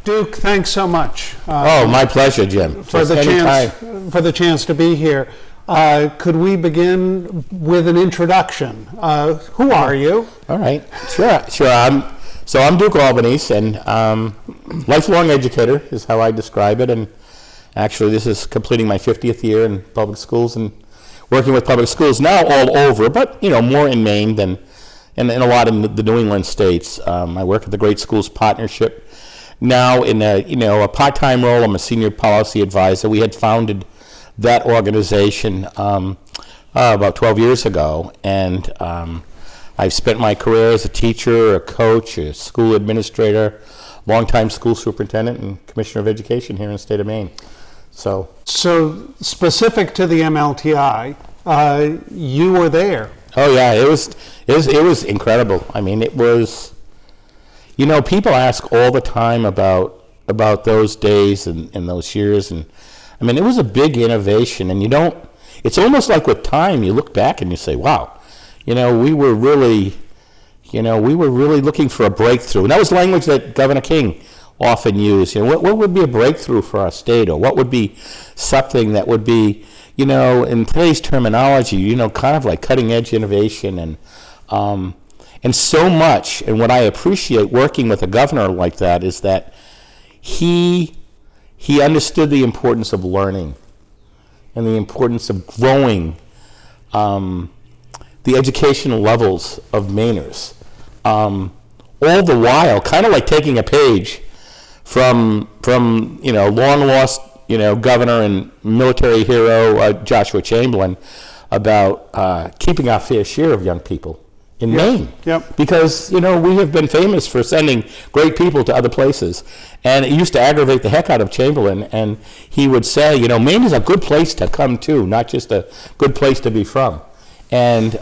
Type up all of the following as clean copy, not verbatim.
Duke, thanks so much. My pleasure, Jim. For the chance to be here. Could we begin with an introduction? Who are you? All right, sure. I'm Duke Albanese, and lifelong educator is how I describe it. And actually, this is completing my 50th year in public schools and working with public schools now all over, but more in Maine than in a lot of the New England states. I work at the Great Schools Partnership now in a part-time role. I'm a senior policy advisor. We had founded that organization about 12 years ago, and I've spent my career as a teacher, a coach, a school administrator, longtime school superintendent, and commissioner of education here in the state of Maine. So specific to the MLTI, you were there. Oh yeah, it was incredible. I mean, it was. People ask all the time about those days and those years, and I mean, it was a big innovation. And it's almost like with time, you look back and you say, wow, we were really looking for a breakthrough. And that was language that Governor King often used. What would be a breakthrough for our state, or what would be something that would be, in today's terminology, kind of like cutting edge innovation and so much. And what I appreciate working with a governor like that is that he understood the importance of learning and the importance of growing the educational levels of Mainers. All the while, kind of like taking a page from long lost governor and military hero Joshua Chamberlain about keeping our fair share of young people in Maine. Yep. Because we have been famous for sending great people to other places, and it used to aggravate the heck out of Chamberlain. And he would say, Maine is a good place to come to, not just a good place to be from. And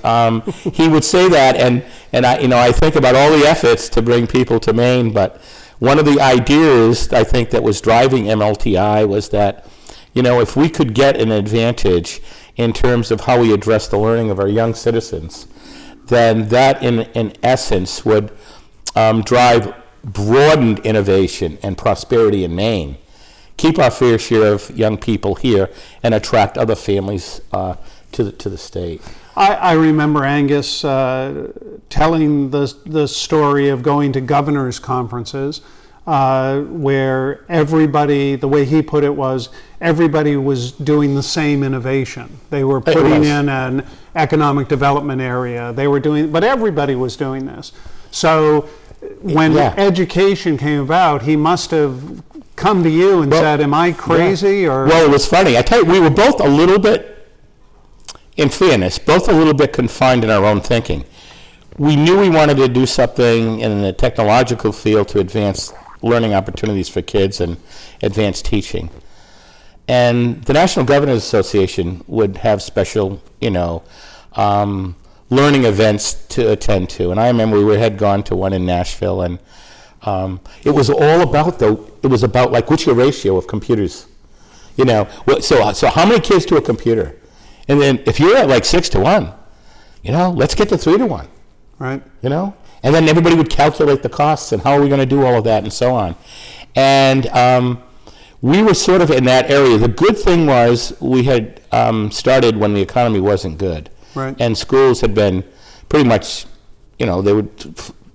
he would say that, and I think about all the efforts to bring people to Maine, but one of the ideas I think that was driving MLTI was that, if we could get an advantage in terms of how we address the learning of our young citizens, then that in essence would drive broadened innovation and prosperity in Maine, keep our fair share of young people here, and attract other families to the state. I remember Angus telling the story of going to governors' conferences where everybody, the way he put it was, everybody was doing the same innovation. They were putting in an economic development area. But everybody was doing this. So when education came about, he must have come to you and said, am I crazy? Yeah. Or Well, it was funny. I tell you, we were both a little bit, in fairness, both a little bit confined in our own thinking. We knew we wanted to do something in the technological field to advance learning opportunities for kids and advance teaching. And the National Governors Association would have special, learning events to attend to. And I remember we had gone to one in Nashville, and it was all about, like, what's your ratio of computers? So how many kids to a computer? And then if you're at like 6-1, let's get to 3-1. Right. And then everybody would calculate the costs and how are we going to do all of that and so on. And we were sort of in that area. The good thing was we had started when the economy wasn't good. Right. And schools had been pretty much,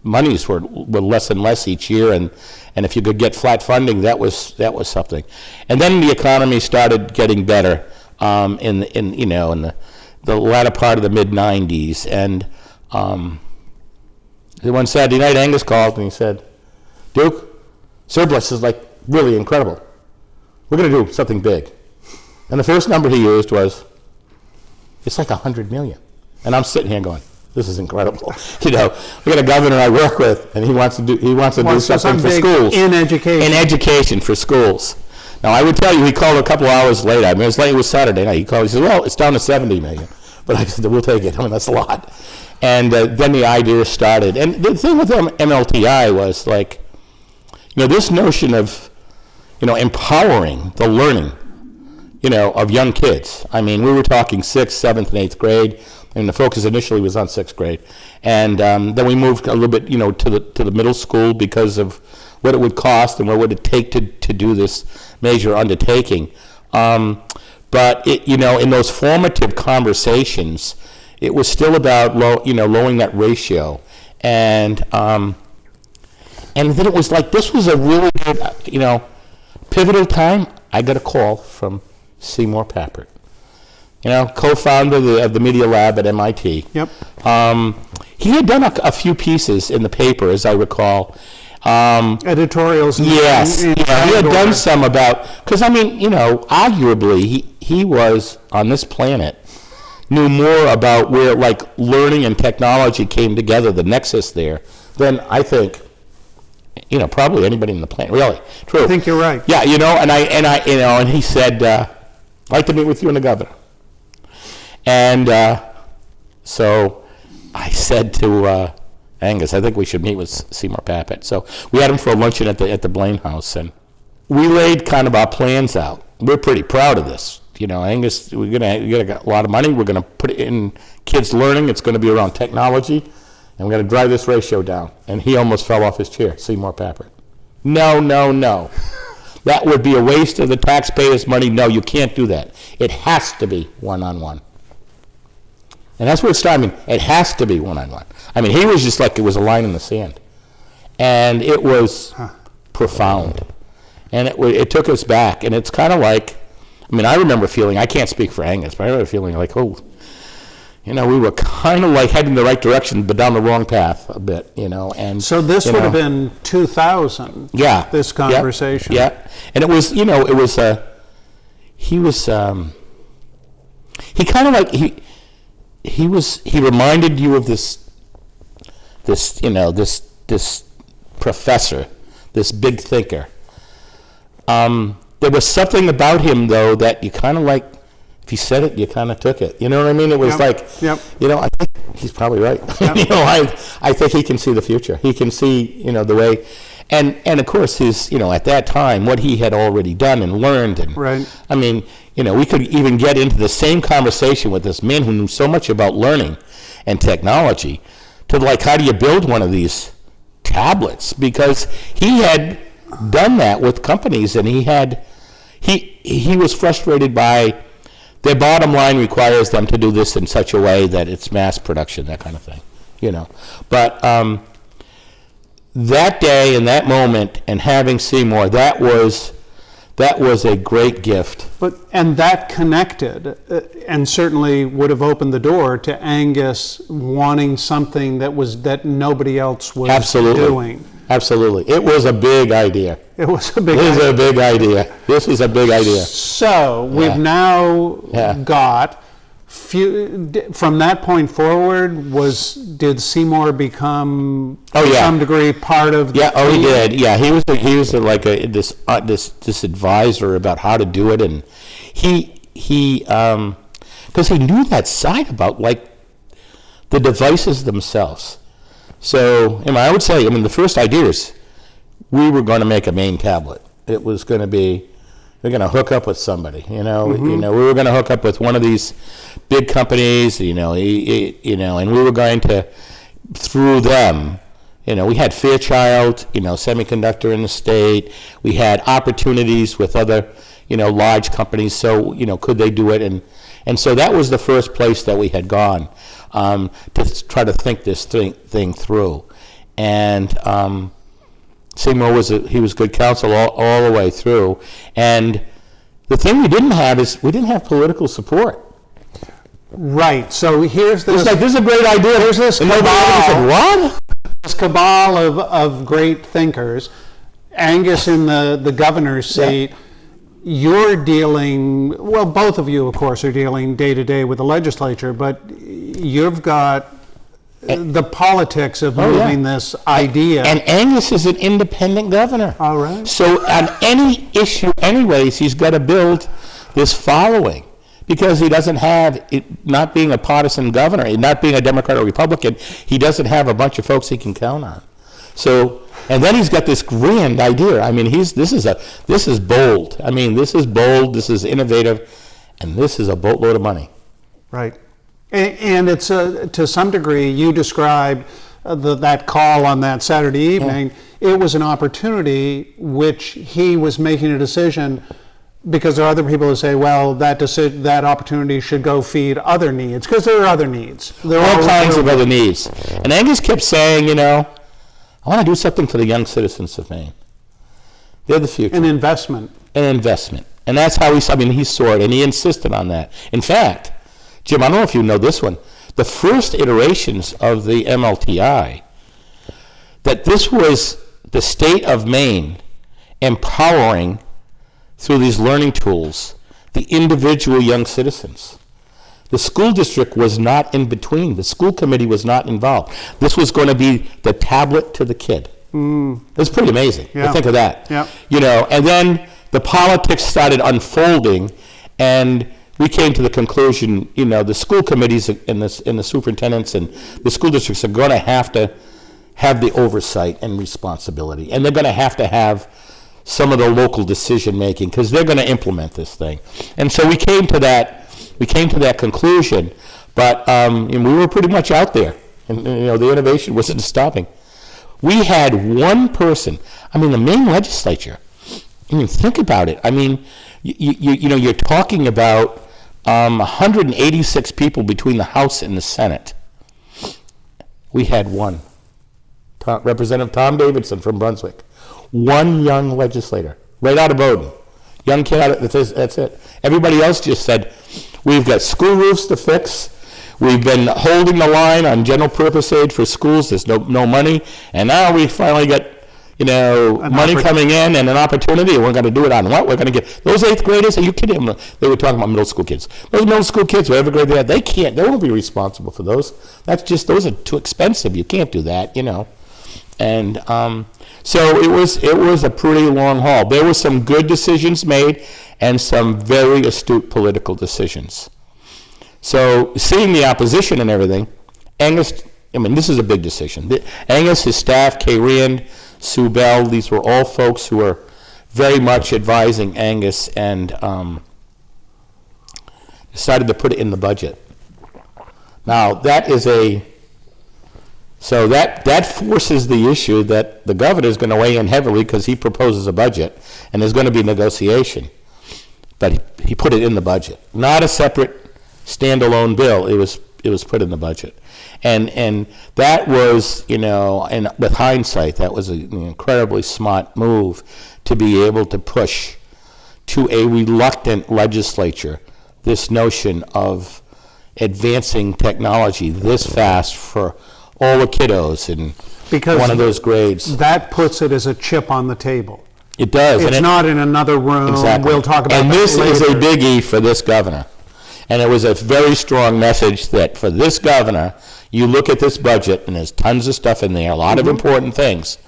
monies were less and less each year, and if you could get flat funding, that was something. And then the economy started getting better in the latter part of the mid-'90s, and one Saturday night, Angus called and he said, Duke, surplus is like really incredible. We're going to do something big. And the first number he used was, it's like $100 million. And I'm sitting here going, this is incredible. We got a governor I work with, and he wants to do something for schools. In education. In education for schools. Now, I would tell you, he called a couple hours later. I mean, it was Saturday night. He called, he said, well, it's down to $70 million. But I said, we'll take it. I mean, that's a lot. And then the idea started. And the thing with MLTI was like, this notion of, empowering the learning of young kids. I mean, we were talking 6th, 7th, and 8th grade, and the focus initially was on 6th grade. And then we moved a little bit, to the middle school because of what it would cost and what would it take to do this major undertaking. But in those formative conversations, it was still about lowering that ratio, and then it was like this was a really good, pivotal time. I got a call from Seymour Papert, co-founder of the Media Lab at MIT. Yep. He had done a few pieces in the paper, as I recall. Editorials. Yes, he had done some about, because arguably he was on this planet, knew more about where learning and technology came together, the nexus there, than I think, probably anybody in the planet. Really, true. I think you're right. Yeah, and he said, I'd like to meet with you and the governor. And so I said to Angus, I think we should meet with Seymour Papert. So we had him for a luncheon at the Blaine House, and we laid kind of our plans out. We're pretty proud of this. Angus, we're gonna get a lot of money. We're gonna put it in kids' learning. It's gonna be around technology, and we're gonna drive this ratio down. And he almost fell off his chair, Seymour Papert. No. That would be a waste of the taxpayers' money. No, you can't do that. It has to be one-on-one. And that's where it's starting. It has to be one-on-one. I mean, he was just like it was a line in the sand. And it was profound. And it took us back. And it's kind of like, I remember feeling, I can't speak for Angus, but I remember feeling like, we were kind of like heading the right direction, but down the wrong path a bit, And so this would have been 2000. Yeah. This conversation. Yeah. And it was, he kind of like, he reminded you of this professor, this big thinker. There was something about him, though, that you kind of like, if he said it, you kind of took it. You know what I mean? It was I think he's probably right. Yep. I think he can see the future. He can see, the way, and of course, his, at that time, what he had already done and learned. And right. We could even get into the same conversation with this man who knew so much about learning and technology to how do you build one of these tablets? Because he had done that with companies, and he was frustrated by their bottom line requires them to do this in such a way that it's mass production, that kind of thing, But that day and that moment and having Seymour, that was a great gift. And that connected, and certainly would have opened the door to Angus wanting something that nobody else was doing. Absolutely. It was a big idea. This is a big idea. So we've now got, from that point forward, did Seymour become to some degree part of the team? He did. Yeah, he was like this advisor about how to do it, and he because he knew that side about the devices themselves. So, I would say, the first idea is we were going to make a main tablet. It was going to be, we're going to hook up with somebody, we were going to hook up with one of these big companies, and we were going to, through them, we had Fairchild, semiconductor in the state. We had opportunities with other, large companies. So, could they do it? And so that was the first place that we had gone. To try to think this thing through, and Seymour was good counsel all the way through. And the thing we didn't have is we didn't have political support. Right. So here's this. It's like, this is a great idea. There's this cabal. Said, what? This cabal of great thinkers. Angus in the governor's seat. Yeah. You're dealing, both of you, of course, are dealing day to day with the legislature, but you've got the politics of moving this idea. And Angus is an independent governor. All right. So on any issue, anyways, he's got to build this following, because he doesn't have, not being a partisan governor, not being a Democrat or Republican, he doesn't have a bunch of folks he can count on. So And then he's got this grand idea. I mean, this is bold. I mean, this is bold. This is innovative, and this is a boatload of money. Right. And it's to some degree, you described that call on that Saturday evening. It was an opportunity which he was making a decision, because there are other people who say, well, that opportunity should go feed other needs, because there are other needs. There are all kinds of other needs. And Angus kept saying, I want to do something for the young citizens of Maine. They're the future. An investment. An investment. And that's how he saw it, and he insisted on that. In fact, Jim, I don't know if you know this one, the first iterations of the MLTI, that this was the state of Maine empowering, through these learning tools, the individual young citizens. The school district was not in between. The school committee was not involved. This was going to be the tablet to the kid. It's pretty amazing. Yeah. Think of that. Yeah. And then the politics started unfolding, and we came to the conclusion, the school committees and the superintendents and the school districts are going to have the oversight and responsibility, and they're going to have some of the local decision making, because they're going to implement this thing. And so we came to that conclusion, but and we were pretty much out there, and the innovation wasn't stopping. We had one person. I mean, the Maine legislature. I mean, think about it. I mean, you're talking about 186 people between the House and the Senate. We had one. Representative Tom Davidson from Brunswick. One young legislator, right out of Bowdoin. Young kid out of, that's it. Everybody else just said, we've got school roofs to fix. We've been holding the line on general purpose aid for schools. There's no money. And now we finally got, money coming in and an opportunity, and we're going to do it on what? We're going to get those 8th graders. Are you kidding? They were talking about middle school kids. Those middle school kids, whatever grade they are, they won't be responsible for those. Those are too expensive. You can't do that, And so it was a pretty long haul. There were some good decisions made and some very astute political decisions. So seeing the opposition and everything, Angus, this is a big decision. Angus, his staff, Kay Rand, Sue Bell, these were all folks who were very much advising Angus, and decided to put it in the budget. Now, that forces the issue that the governor is going to weigh in heavily, because he proposes a budget, and there's going to be negotiation. But he put it in the budget, not a separate standalone bill. It was put in the budget, and that was, and with hindsight, that was an incredibly smart move to be able to push to a reluctant legislature this notion of advancing technology this fast for all the kiddos in one of those grades. That puts it as a chip on the table. It does. It's not in another room. Exactly. We'll talk about and that later. And this is a biggie for this governor. And it was a very strong message that for this governor, you look at this budget, and there's tons of stuff in there, a lot of important things,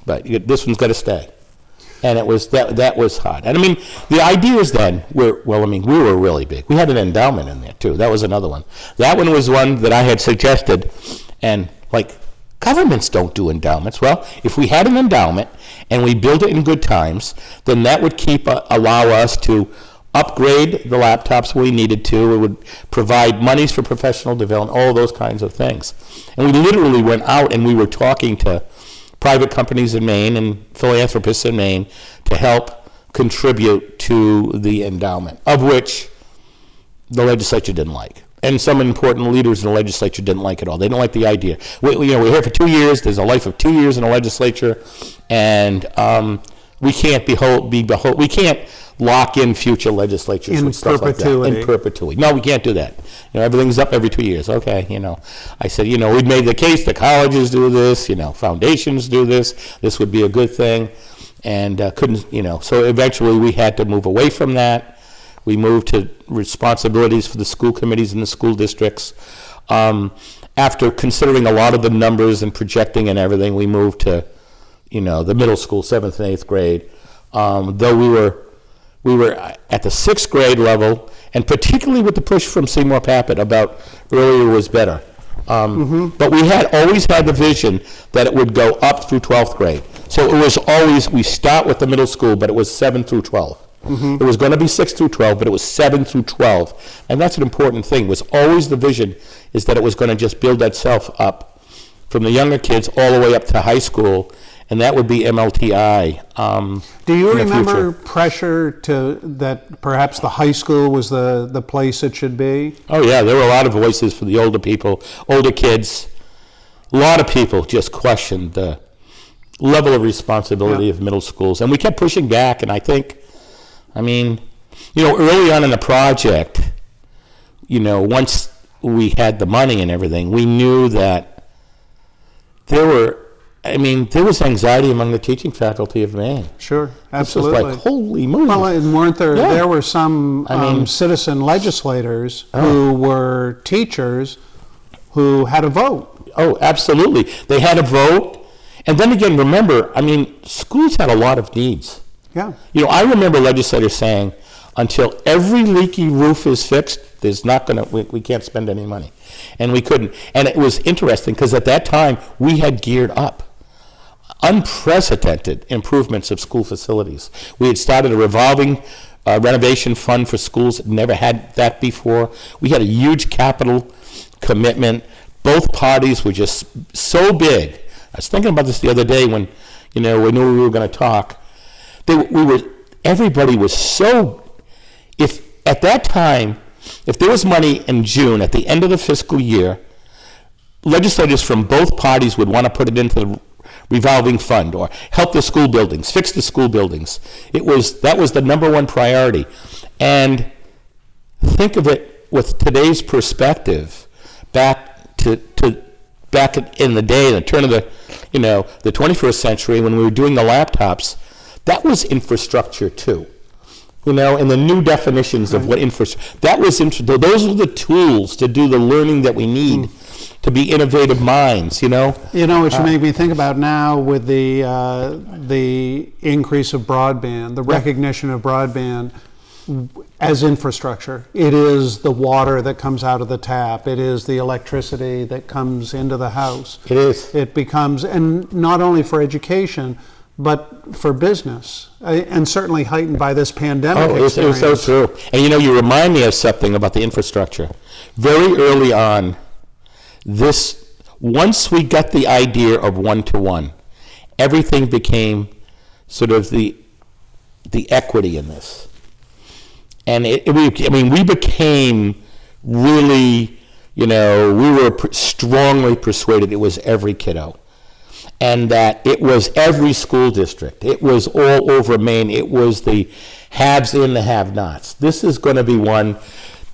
but this one's got to stay. And it was that was hot. And the ideas then were, we were really big. We had an endowment in there too. That was another one. That one was one that I had suggested, and governments don't do endowments. Well, if we had an endowment and we built it in good times, then that would allow us to upgrade the laptops we needed to. It would provide monies for professional development, all those kinds of things. And we literally went out and we were talking to private companies in Maine and philanthropists in Maine to help contribute to the endowment, of which the legislature didn't like. And some important leaders in the legislature didn't like it all. They didn't like the idea. We're here for 2 years. There's a life of 2 years in the legislature, and we can't we can't lock in future legislatures with stuff like that in perpetuity. No, we can't do that. Everything's up every 2 years. Okay, I said, we've made the case that colleges do this, foundations do this. This would be a good thing, and couldn't, So eventually, we had to move away from that. We moved to responsibilities for the school committees and the school districts. After considering a lot of the numbers and projecting and everything, we moved to, the middle school, 7th and 8th grade. Though we were at the 6th grade level, and particularly with the push from Seymour Papert about earlier was better. But we had always had the vision that it would go up through 12th grade. So it was always, we start with the middle school, but it was 7 through 12. It was going to be 6 through 12, but it was 7 through 12. And that's an important thing, was always the vision is that it was going to just build itself up from the younger kids all the way up to high school, and that would be MLTI. Do you in the remember future. pressure to that perhaps the high school was the place it should be? Oh yeah, there were a lot of voices for the older people, older kids. A lot of people just questioned the level of responsibility of middle schools, and we kept pushing back. And I mean, early on in the project, once we had the money and everything, we knew that there was anxiety among the teaching faculty of Maine. Sure, This absolutely. was like, holy moly. Well, and weren't there? Yeah. There were some citizen legislators who were teachers who had a vote. Oh, absolutely. They had a vote. And then again, remember, schools had a lot of needs. Yeah. I remember legislators saying, until every leaky roof is fixed, we can't spend any money. And we couldn't. And it was interesting because at that time, we had geared up unprecedented improvements of school facilities. We had started a revolving renovation fund for schools, never had that before. We had a huge capital commitment. Both parties were just so big. I was thinking about this the other day when, we knew we were going to talk. Everybody was so, at that time, if there was money in June at the end of the fiscal year, legislators from both parties would want to put it into the revolving fund or help the school buildings, fix the school buildings. That was the number one priority. And think of it with today's perspective, back in the day, the turn of the 21st century, when we were doing the laptops, that was infrastructure too. And the new definitions of what infrastructure, those are the tools to do the learning that we need to be innovative minds, What you make me think about now with the increase of broadband, the recognition of broadband as infrastructure. It is the water that comes out of the tap. It is the electricity that comes into the house. It is. It becomes, and not only for education, but for business, and certainly heightened by this pandemic experience. It was so true. And you remind me of something about the infrastructure. Very early on, once we got the idea of one-to-one, everything became sort of the equity in this. And we became really, we were strongly persuaded it was every kiddo. And that it was every school district. It was all over Maine. It was the haves and the have-nots. This is going to be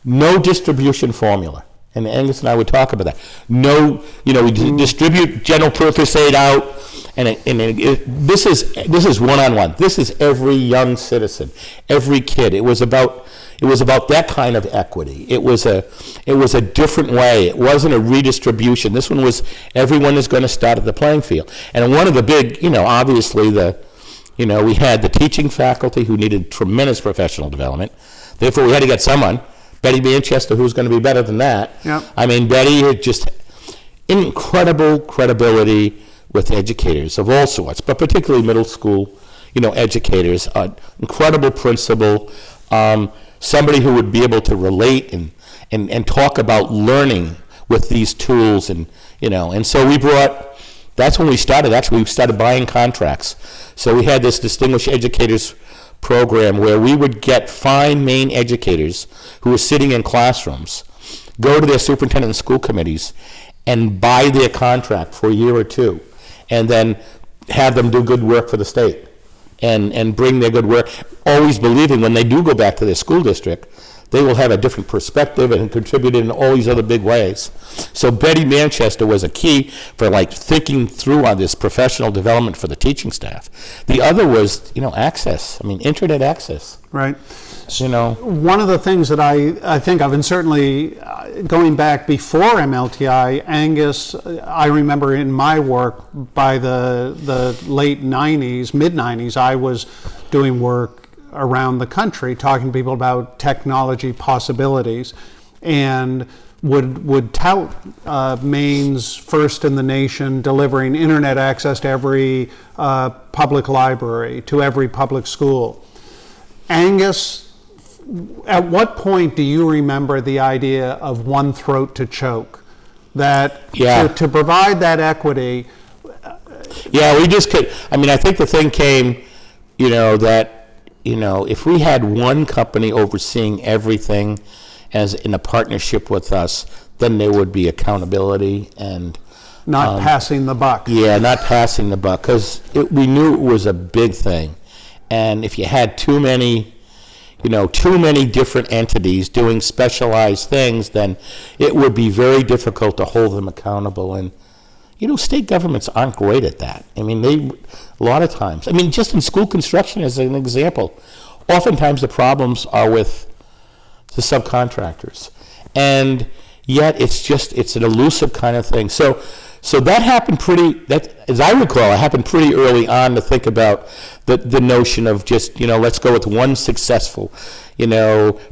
no distribution formula. And Angus and I would talk about that. No, we distribute general purpose aid out, this is one-on-one. This is every young citizen, every kid. It was about that kind of equity. It was a different way. It wasn't a redistribution. This one was everyone is going to start at the playing field. And one of the big, obviously we had the teaching faculty who needed tremendous professional development. Therefore, we had to get someone, Betty Manchester, who's going to be better than that. Yep. Betty had just incredible credibility with educators of all sorts, but particularly middle school, educators, incredible principal, somebody who would be able to relate and talk about learning with these tools, and so that's when we started. Actually, we started buying contracts. So we had this Distinguished Educators program where we would get fine Maine educators who were sitting in classrooms, go to their superintendent and school committees, and buy their contract for a year or two, and then have them do good work for the state and bring their good work, always believing when they do go back to their school district, they will have a different perspective and contribute in all these other big ways. So Betty Manchester was a key for thinking through on this professional development for the teaching staff. The other was, access. Internet access. Right. One of the things that I think of, and certainly going back before MLTI, Angus, I remember in my work by the late 90s, mid-90s, I was doing work around the country talking to people about technology possibilities. And would tout Maine's first in the nation, delivering internet access to every public library, to every public school. Angus, at what point do you remember the idea of one throat to choke? That to provide that equity. Yeah, we just could. I mean, I think the thing came, that, if we had one company overseeing everything as in a partnership with us, then there would be accountability and not passing the buck. Yeah, not passing the buck, because we knew it was a big thing. And if you had too many different entities doing specialized things, then it would be very difficult to hold them accountable. And, state governments aren't great at that. I mean, a lot of times, just in school construction as an example, oftentimes the problems are with the subcontractors. And yet it's an elusive kind of thing. So that happened as I recall, it happened pretty early on to think about the notion of just, let's go with one successful,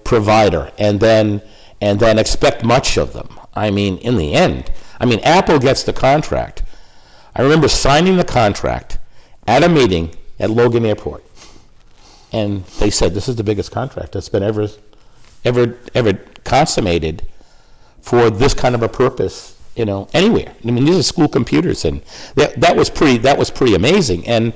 provider and then expect much of them. In the end, Apple gets the contract. I remember signing the contract at a meeting at Logan Airport. And they said, this is the biggest contract that's been ever consummated for this kind of a purpose, anywhere. These are school computers, and that was pretty amazing. And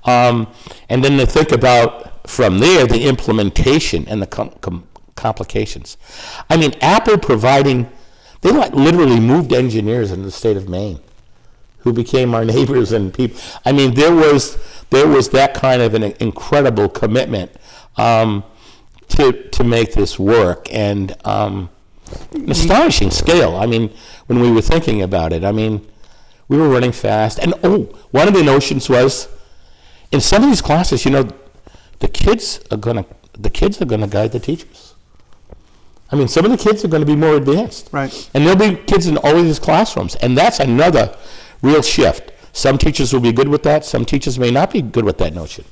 then to think about from there the implementation and the complications. Apple they literally moved engineers into the state of Maine, who became our neighbors and people. There was that kind of an incredible commitment to make this work, and an astonishing scale. When we were thinking about it, we were running fast. And one of the notions was, in some of these classes, the kids are gonna guide the teachers. Some of the kids are going to be more advanced, right? And there'll be kids in all of these classrooms, and that's another real shift. Some teachers will be good with that. Some teachers may not be good with that notion.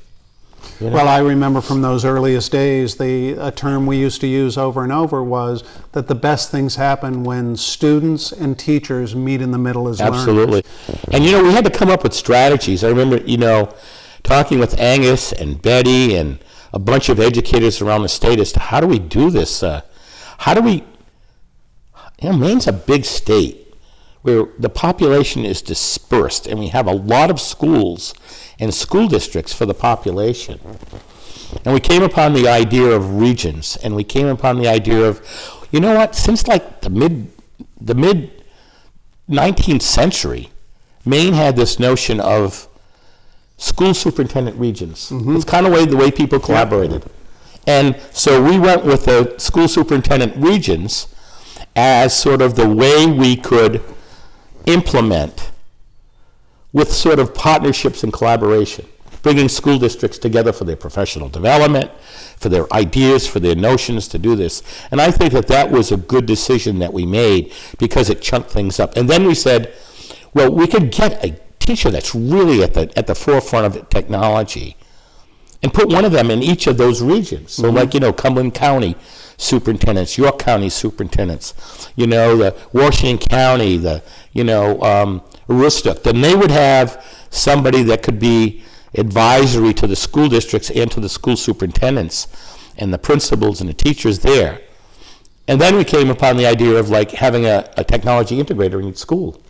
Well, I remember from those earliest days, a term we used to use over and over was that the best things happen when students and teachers meet in the middle as learners. Absolutely. And, we had to come up with strategies. I remember, talking with Angus and Betty and a bunch of educators around the state as to how do we do this? Maine's a big state where the population is dispersed, and we have a lot of schools and school districts for the population. And we came upon the idea of regions, and we came upon the idea of, since the mid 19th century, Maine had this notion of school superintendent regions. Mm-hmm. It's kind of the way people collaborated. Yeah. And so we went with the school superintendent regions as sort of the way we could implement with sort of partnerships and collaboration, bringing school districts together for their professional development, for their ideas, for their notions to do this. And I think that was a good decision that we made because it chunked things up. And then we said, well, we could get a teacher that's really at the forefront of technology and put one of them in each of those regions. So Cumberland County superintendents, York County superintendents, the Washington County, Aroostook. Then they would have somebody that could be advisory to the school districts and to the school superintendents and the principals and the teachers there. And then we came upon the idea of having a technology integrator in each school.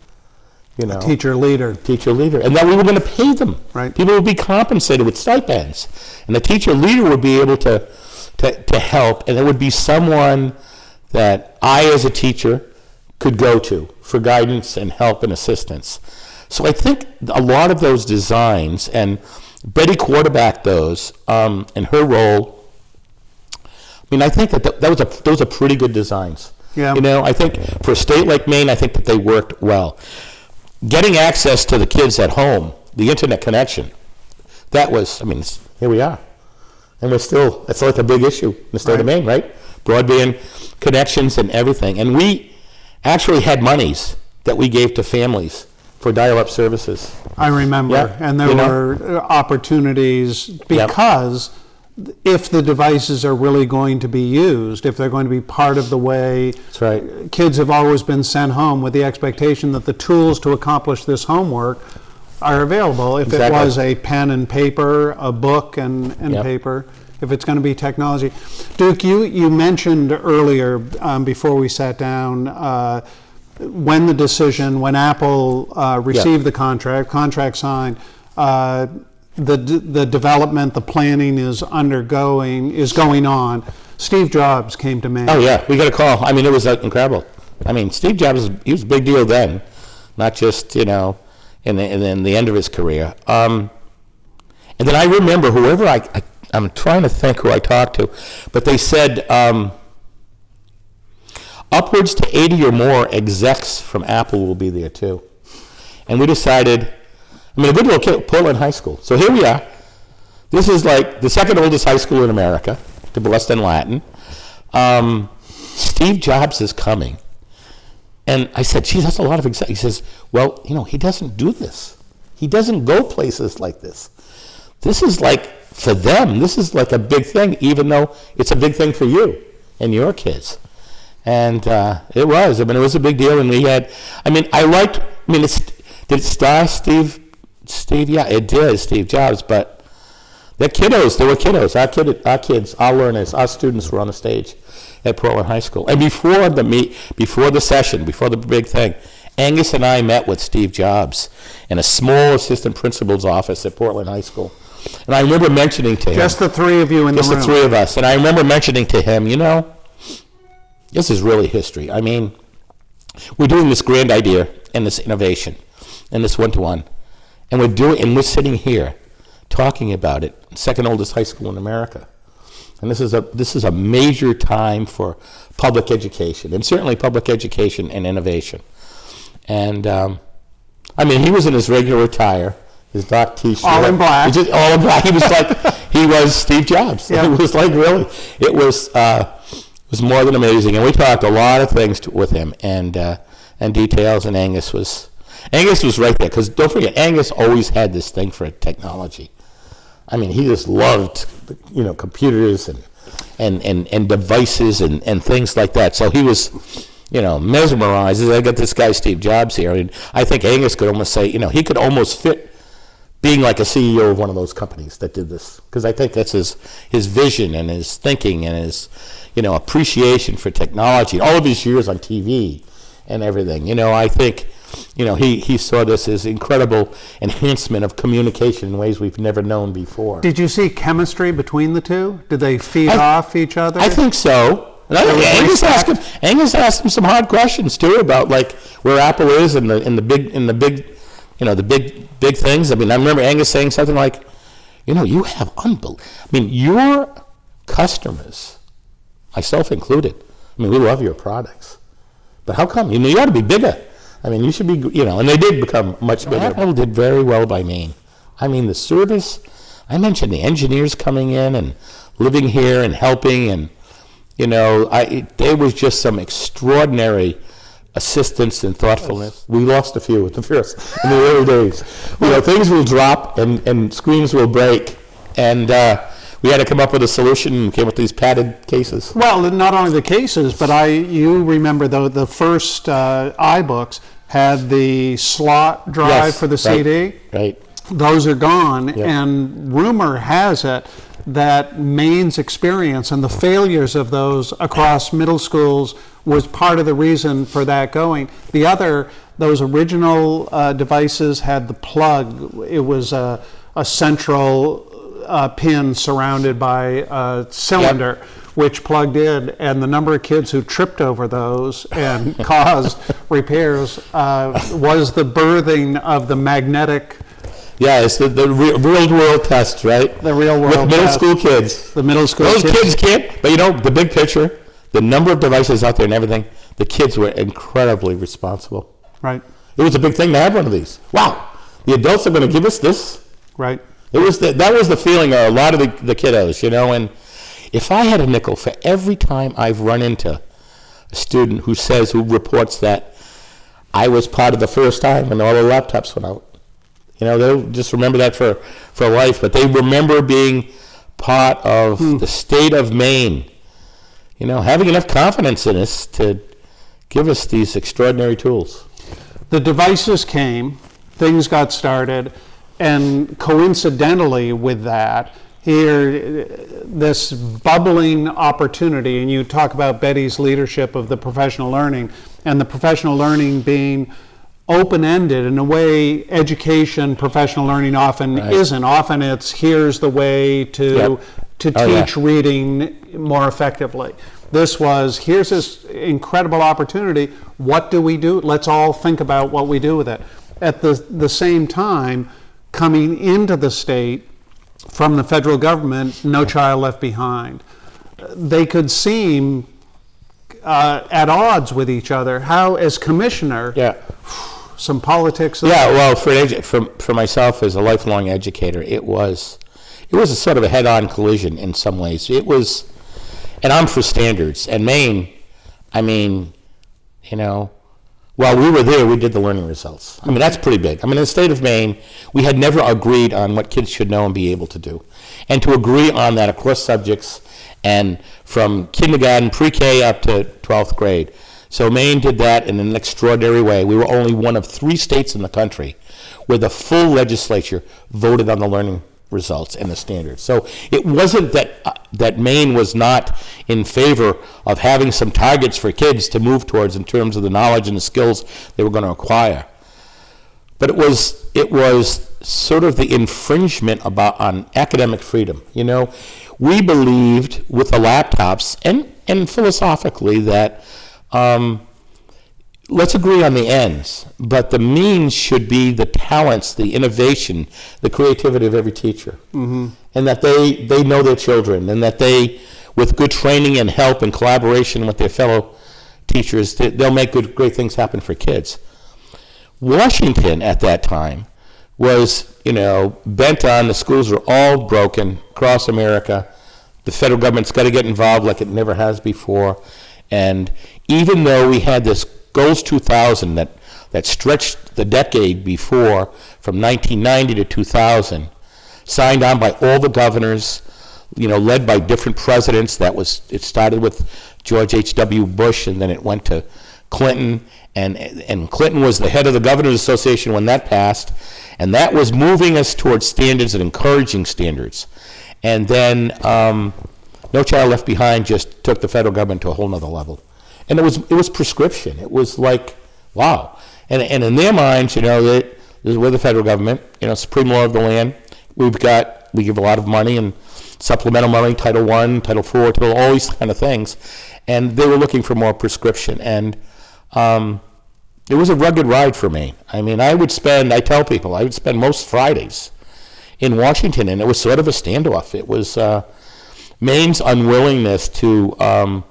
A teacher leader. And that we were going to pay them. Right. People would be compensated with stipends. And the teacher leader would be able to help, and it would be someone that I, as a teacher, could go to for guidance and help and assistance. So I think a lot of those designs, and Betty quarterbacked those in her role. I think those are pretty good designs. Yeah. I think for a state like Maine, I think that they worked well. Getting access to the kids at home, the internet connection, that was, here we are. And that's like a big issue in the state of Maine, right? Broadband connections and everything. And we actually had monies that we gave to families for dial-up services. I remember. And there were opportunities because if the devices are really going to be used, if they're going to be part of the way. That's right. Kids have always been sent home with the expectation that the tools to accomplish this homework are available. If Exactly. it was a pen and paper, a book and Yep. paper, if it's going to be technology. Duke, you mentioned earlier, before we sat down, when Apple received the contract signed, the development, the planning is going on. Steve Jobs came to me. Oh yeah, we got a call. I mean, it was incredible. I mean, Steve Jobs, he was a big deal then, not just in the end of his career. And then I remember whoever I'm trying to think who I talked to, but they said upwards to 80 or more execs from Apple will be there too. And we decided, I mean, a good little kid, Portland High School. So here we are. This is like the second oldest high school in America, to be less than Latin. Steve Jobs is coming. And I said, geez, that's a lot of execs. He says, well, he doesn't do this. He doesn't go places like this. This is like, for them, this is like a big thing, even though it's a big thing for you and your kids. And it was. I mean, it was a big deal. And we had, did it star Steve? Yeah, it did, Steve Jobs. But they're kiddos. They were kiddos. Our kids, our learners, our students were on the stage at Portland High School. And before the session, before the big thing, Angus and I met with Steve Jobs in a small assistant principal's office at Portland High School. And I remember mentioning to him. Just the three of you in the room. Just the three of us. And I remember mentioning to him, this is really history. I mean, we're doing this grand idea and this innovation and this one-to-one. And we're sitting here talking about it, second oldest high school in America. And this is a major time for public education, and certainly public education and innovation. And he was in his regular attire, his dark T-shirt, all in black. All in black. He was Steve Jobs. Yeah. It was like really, it was more than amazing. And we talked a lot of things with him and details. And Angus was right there, because don't forget, Angus always had this thing for technology. I mean, he just loved, computers and devices and things like that. So he was, mesmerized. I got this guy Steve Jobs here, and I think Angus could almost say, he could almost fit being like a CEO of one of those companies that did this, because I think that's his vision and his thinking and his, appreciation for technology, all of his years on TV and everything. I think, he saw this as incredible enhancement of communication in ways we've never known before. Did you see chemistry between the two? Did they feed off each other? I think so. And Angus asked him some hard questions too about like where Apple is and the big things. I mean, I remember Angus saying something like, you have your customers, myself included. I mean, we love your products, but how come? You ought to be bigger. I mean, you should be, and they did become much bigger. Apple did very well by me. I mean, the service, I mentioned the engineers coming in and living here and helping, and, there was just some extraordinary assistance and thoughtfulness. We lost a few in the early days. Things will drop and screens will break, and we had to come up with a solution and came up with these padded cases. Well, not only the cases, but you remember the first iBooks had the slot drive for the CD. Right. Those are gone, Yep. and rumor has it that Maine's experience and the failures of those across middle schools was part of the reason for that going. Those original devices had the plug. It was a central pin surrounded by a cylinder, yep, which plugged in, and the number of kids who tripped over those and caused repairs was the birthing of the magnetic. Yeah, it's the real world test, right? The real world with middle school kids. The middle school kids. Those kids can't, but the big picture, the number of devices out there and everything, the kids were incredibly responsible. Right. It was a big thing to have one of these. Wow, the adults are going to give us this? Right. That was the feeling of a lot of the kiddos, and if I had a nickel for every time I've run into a student who reports that I was part of the first time when all the laptops went out, they'll just remember that for life, but they remember being part of the state of Maine, having enough confidence in us to give us these extraordinary tools. The devices came, things got started, and coincidentally with that, here, this bubbling opportunity, and you talk about Betty's leadership of the professional learning, and the professional learning being open-ended in a way education, professional learning often isn't. Often it's here's the way to teach reading more effectively. This was, here's this incredible opportunity. What do we do? Let's all think about what we do with it. At the same time, coming into the state from the federal government, No Child Left Behind. They could seem at odds with each other. How, as commissioner, some politics. Well, for myself as a lifelong educator, it was a sort of a head-on collision in some ways. It was, and I'm for standards. And Maine, while we were there, we did the learning results. That's pretty big. In the state of Maine, we had never agreed on what kids should know and be able to do. And to agree on that across subjects and from kindergarten, pre-K up to 12th grade. So Maine did that in an extraordinary way. We were only one of 3 states in the country where the full legislature voted on the learning results and the standards. So it wasn't that Maine was not in favor of having some targets for kids to move towards in terms of the knowledge and the skills they were going to acquire. But it was sort of the infringement on academic freedom. We believed with the laptops and philosophically that let's agree on the ends, but the means should be the talents, the innovation, the creativity of every teacher. Mm-hmm. And that they know their children, and that they, with good training and help and collaboration with their fellow teachers, they'll make great things happen for kids. Washington at that time was, bent on the schools are all broken across America. The federal government's got to get involved like it never has before. And even though we had this Goals 2000 that stretched the decade before, from 1990 to 2000, signed on by all the governors, led by different presidents. It started with George H.W. Bush, and then it went to Clinton, and Clinton was the head of the Governors Association when that passed, and that was moving us towards standards and encouraging standards. And then No Child Left Behind just took the federal government to a whole nother level. And it was prescription. It was like, wow. And in their minds, we're the federal government, supreme law of the land. We give a lot of money and supplemental money, Title I, Title IV, all these kind of things. And they were looking for more prescription. And it was a rugged ride for me. I tell people, I would spend most Fridays in Washington, and it was sort of a standoff. It was Maine's unwillingness to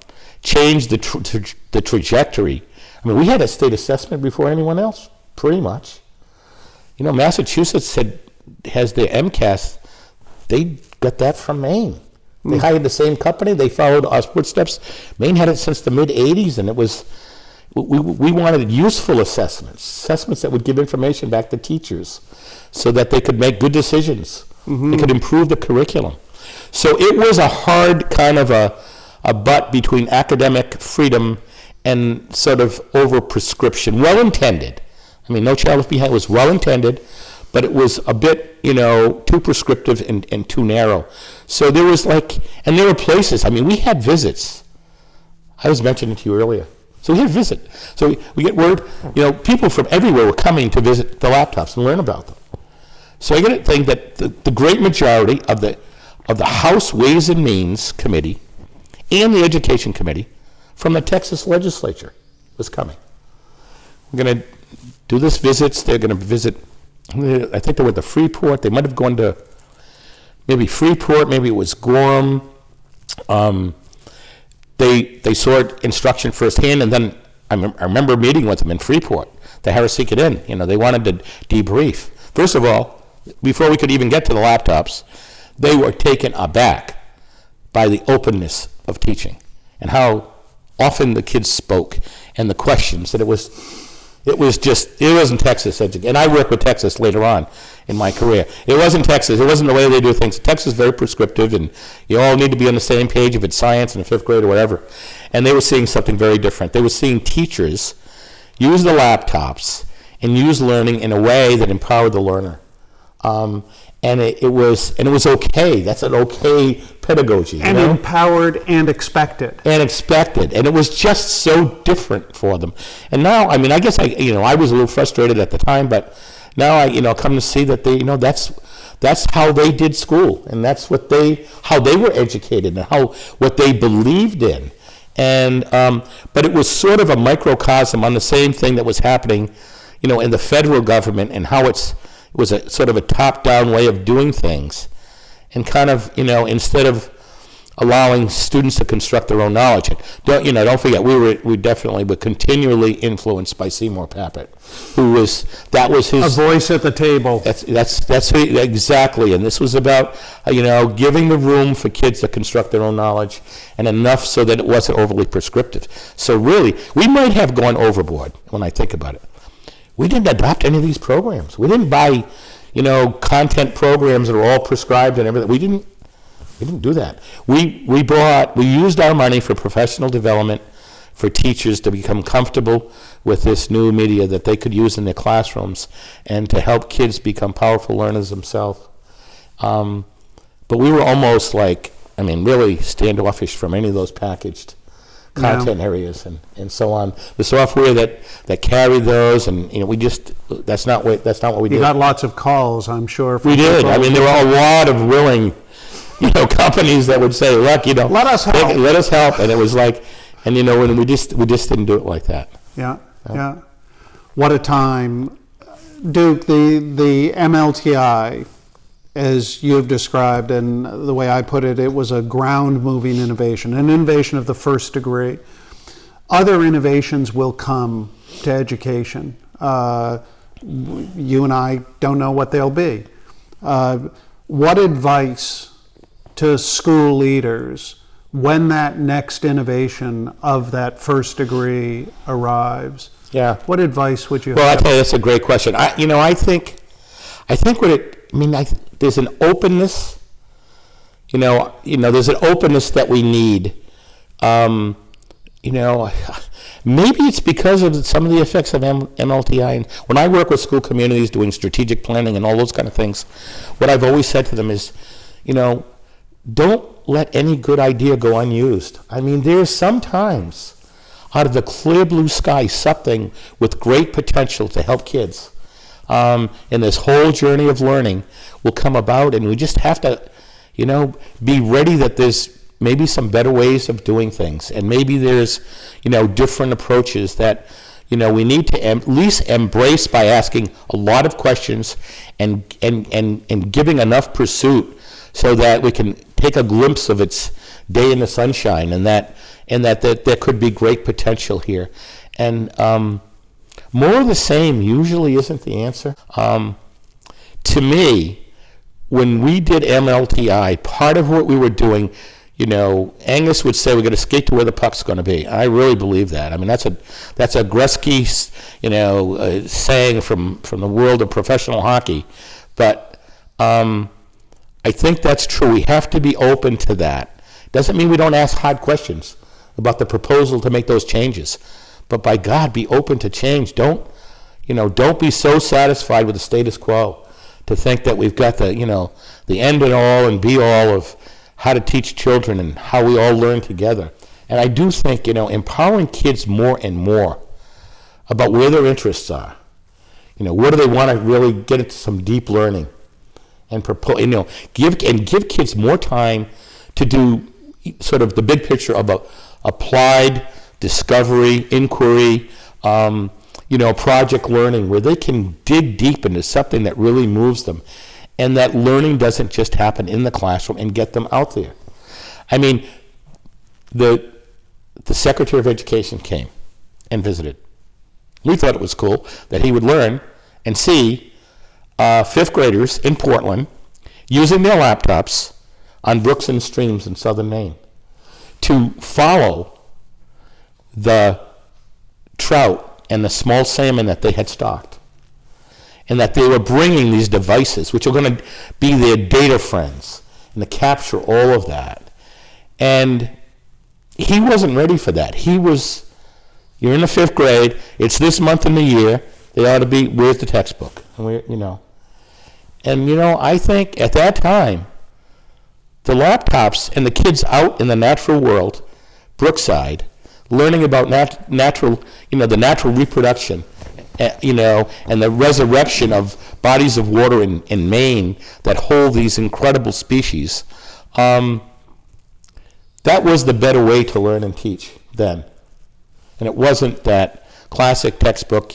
change the trajectory. We had a state assessment before anyone else, pretty much. Massachusetts has their MCAS. They got that from Maine. They hired the same company. They followed our footsteps. Maine had it since the mid-'80s, and it was we wanted useful assessments that would give information back to teachers so that they could make good decisions. Mm-hmm. They could improve the curriculum. So it was a hard kind of a butt between academic freedom and sort of over-prescription. Well-intended. No Child Left Behind was well-intended, but it was a bit, too prescriptive and too narrow. So there was and there were places, we had visits. I was mentioning to you earlier. So we had visit. So we get word, people from everywhere were coming to visit the laptops and learn about them. So I got to think that the great majority of the House Ways and Means Committee and the Education Committee from the Texas legislature was coming. We're going to do this visits. They're going to visit, I think they went to Freeport. They might have gone to maybe Freeport, maybe it was Gorham. They saw instruction firsthand, and then I remember meeting with them in Freeport, the Harrisika Inn. They wanted to debrief. First of all, before we could even get to the laptops, they were taken aback by the openness of teaching and how often the kids spoke and the questions, that it was It wasn't Texas education. And I worked with Texas later on in my career. It wasn't Texas. It wasn't the way they do things. Texas is very prescriptive, and you all need to be on the same page if it's science in the 5th grade or whatever. And they were seeing something very different. They were seeing teachers use the laptops and use learning in a way that empowered the learner. And it was okay. That's an okay pedagogy. And empowered and expected. And expected. And it was just so different for them. And now, I mean, I guess I was a little frustrated at the time, but now I come to see that that's how they did school, and that's how they were educated, and what they believed in. And but it was sort of a microcosm on the same thing that was happening, in the federal government, and how it was a sort of a top-down way of doing things, and kind of, instead of allowing students to construct their own knowledge. Don't forget, we definitely were continually influenced by Seymour Papert, that was his a voice at the table. That's exactly, and this was about giving the room for kids to construct their own knowledge, and enough so that it wasn't overly prescriptive. So really, we might have gone overboard when I think about it. We didn't adopt any of these programs. We didn't buy, content programs that are all prescribed and everything. We didn't do that. We used our money for professional development, for teachers to become comfortable with this new media that they could use in their classrooms, and to help kids become powerful learners themselves. But we were almost really standoffish from any of those packaged content areas and so on. The software that carried those, and that's not what we did. You got lots of calls, I'm sure. We did. I mean, there were a lot of willing, companies that would say, "Look, let us help. Let us help." And it was when we just didn't do it like that. Yeah. What a time, Duke. The MLTI, as you've described, and the way I put it, it was a ground-moving innovation, an innovation of the first degree. Other innovations will come to education. You and I don't know what they'll be. What advice to school leaders when that next innovation of that first degree arrives? Yeah. What advice would you have? Well, I tell you, that's a great question. I think there's an openness. There's an openness that we need. Maybe it's because of some of the effects of MLTI. And when I work with school communities doing strategic planning and all those kind of things, what I've always said to them is, don't let any good idea go unused. I mean, there's sometimes out of the clear blue sky something with great potential to help kids. And this whole journey of learning will come about, and we just have to, be ready that there's maybe some better ways of doing things, and maybe there's, different approaches that, we need to at least embrace by asking a lot of questions and giving enough pursuit so that we can take a glimpse of its day in the sunshine, and that there could be great potential here. And more of the same usually isn't the answer. To me, when we did MLTI, part of what we were doing, Angus would say we're going to skate to where the puck's going to be. I really believe that. I mean, that's a Gretzky, saying from the world of professional hockey. But I think that's true. We have to be open to that. Doesn't mean we don't ask hard questions about the proposal to make those changes. But by God, be open to change. Don't be so satisfied with the status quo to think that we've got the end and all and be all of how to teach children and how we all learn together. And I do think, empowering kids more and more about where their interests are. Where do they want to really get into some deep learning, and give kids more time to do sort of the big picture of applied discovery, inquiry, project learning, where they can dig deep into something that really moves them, and that learning doesn't just happen in the classroom, and get them out there. I mean, the Secretary of Education came and visited. We thought it was cool that he would learn and see fifth graders in Portland using their laptops on brooks and streams in southern Maine to follow the trout and the small salmon that they had stocked. And that they were bringing these devices, which are going to be their data friends, and to capture all of that. And he wasn't ready for that. He was, you're in the 5th grade, it's this month in the year, they ought to be, where's the textbook? And I think at that time, the laptops and the kids out in the natural world, Brookside, learning about natural, the natural reproduction, and the resurrection of bodies of water in Maine that hold these incredible species, that was the better way to learn and teach then. And it wasn't that classic textbook,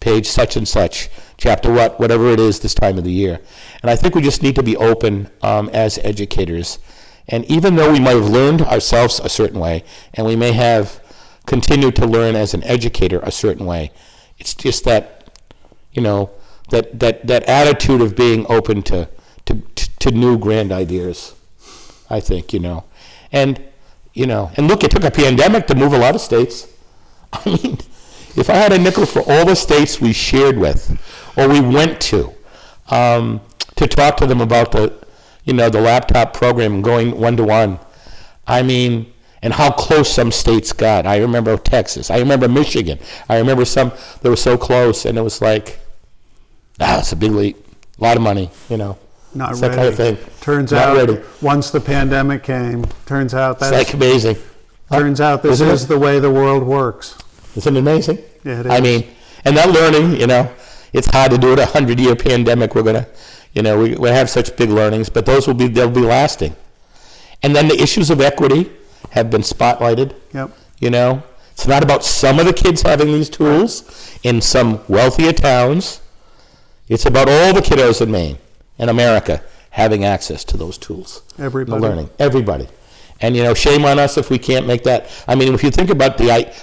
page such and such, chapter whatever it is this time of the year. And I think we just need to be open as educators. And even though we might have learned ourselves a certain way, and we may have continued to learn as an educator a certain way, it's just that, that attitude of being open to new grand ideas, I think, And look, it took a pandemic to move a lot of states. I mean, if I had a nickel for all the states we shared with, or we went to talk to them about the laptop program going one-to-one, and how close some states got. I remember Texas. I remember Michigan. I remember some that were so close, and it was like, it's a big leap. A lot of money, Not it's ready. That kind of thing. Turns Not out, ready. once the pandemic came, turns out It's like amazing. Turns out this is the way the world works. Isn't it amazing? Yeah, it is. And that learning, it's hard to do it. 100-year pandemic, we're gonna, we have such big learnings, but they'll be lasting. And then the issues of equity have been spotlighted. Yep. It's not about some of the kids having these tools in some wealthier towns. It's about all the kiddos in Maine and America having access to those tools. Everybody. The learning. Everybody. And, shame on us if we can't make that. If you think about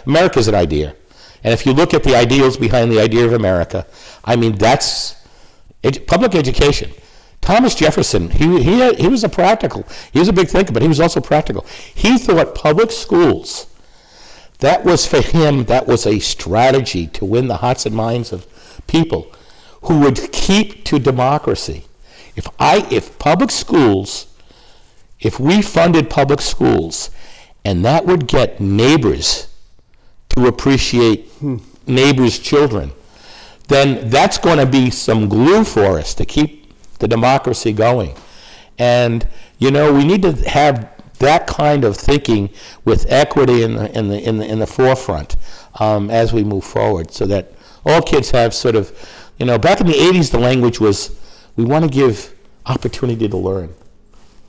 America's an idea. And if you look at the ideals behind the idea of America, that's public education. Thomas Jefferson, he was he was a big thinker, but he was also practical. He thought public schools, that was for him, that was a strategy to win the hearts and minds of people who would keep to democracy. If public schools, if we funded public schools, and that would get neighbors to appreciate neighbors' children, then that's going to be some glue for us to keep the democracy going. And, we need to have that kind of thinking with equity in the forefront as we move forward, so that all kids have sort of, back in the 80s, the language was, we want to give opportunity to learn.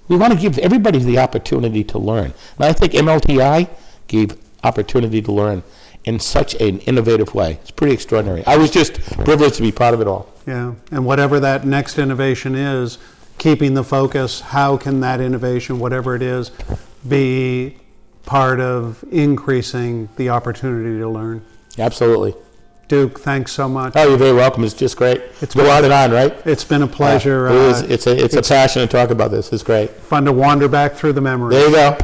We want to give everybody the opportunity to learn. And I think MLTI gave opportunity to learn in such an innovative way. It's pretty extraordinary. I was just privileged to be part of it all. Yeah, and whatever that next innovation is, keeping the focus, how can that innovation, whatever it is, be part of increasing the opportunity to learn? Absolutely. Duke, thanks so much. Oh, you're very welcome. It's just great. It's go on and on, right? It's been a pleasure. It's a passion to talk about this. It's great. Fun to wander back through the memories. There you go.